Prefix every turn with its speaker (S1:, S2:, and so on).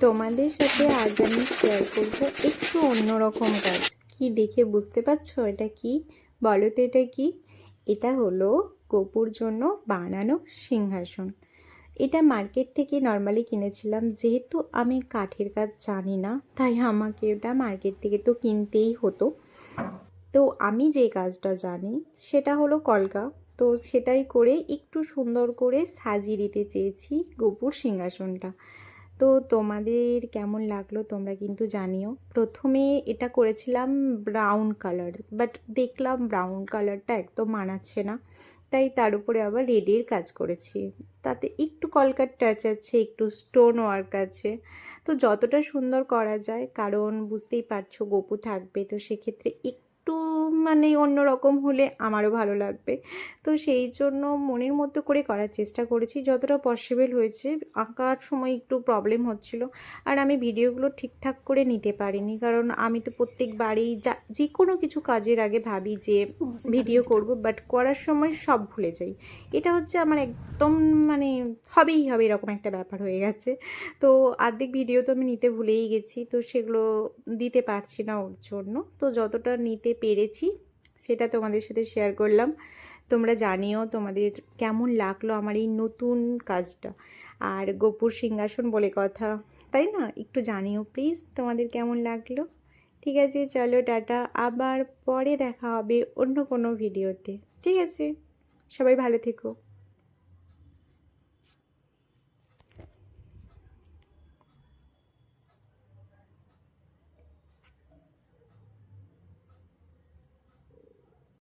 S1: তোমাদের সাথে আজ আমি শেয়ার করব একটু অন্যরকম কাজ। কি দেখে বুঝতে পারছো এটা কি? বলো তো এটা কি? এটা হলো গপুর জন্য বানানো সিংহাসন। এটা মার্কেট থেকে নর্মালি কিনেছিলাম, যেহেতু আমি কাঠের কাজ জানি না তাই আমাকে ওটা মার্কেট থেকে তো কিনতেই হতো। তো আমি যে কাজটা জানি সেটা হলো কলকা। তো সেটাই করে একটু সুন্দর করে সাজিয়ে দিতে চেয়েছি গপুর সিংহাসনটা। তো তোমাদের কেমন লাগলো তোমরা কিন্তু জানিও। প্রথমে এটা করেছিলাম ব্রাউন কালার, বাট দেখলাম ব্রাউন কালারটা একদম মানাচ্ছে না, তাই তার উপরে আবার রেডের কাজ করেছি। তাতে একটু কলকার টাচ আছে, একটু স্টোন ওয়ার্ক আছে। তো যতটা সুন্দর করা যায়, কারণ বুঝতেই পারছো গপু থাকবে, তো সেক্ষেত্রে একটু মানে অন্যরকম হলে আমারও ভালো লাগবে। তো সেই জন্য মনের মতো করে করার চেষ্টা করেছি, যতটা পসিবল হয়েছে। আঁকার সময় একটু প্রবলেম হচ্ছিল, আর আমি ভিডিওগুলো ঠিকঠাক করে নিতে পারিনি, কারণ আমি তো প্রত্যেকবারই যে কোনো কিছু কাজের আগে ভাবি যে ভিডিও করব, বাট করার সময় সব ভুলে যাই। এটা হচ্ছে আমার একদম মানে হবেই হবে এরকম একটা ব্যাপার হয়ে গেছে। তো অর্ধেক ভিডিও তো আমি নিতে ভুলেই গেছি, তো সেগুলো দিতে পারছি না ওর জন্য। তো যতটা নিতে পেরেছি সেটা তোমাদের সাথে শেয়ার করলাম। তোমরা জানিও তোমাদের কেমন লাগলো আমার এই নতুন কাজটা। আর গপুর সিংহাসন বলে কথা, তাই না? একটু জানিও প্লিজ তোমাদের কেমন লাগলো। ঠিক আছে, চলো টাটা, আবার পরে দেখা হবে অন্য কোনো ভিডিওতে। ঠিক আছে, সবাই ভালো থেকো।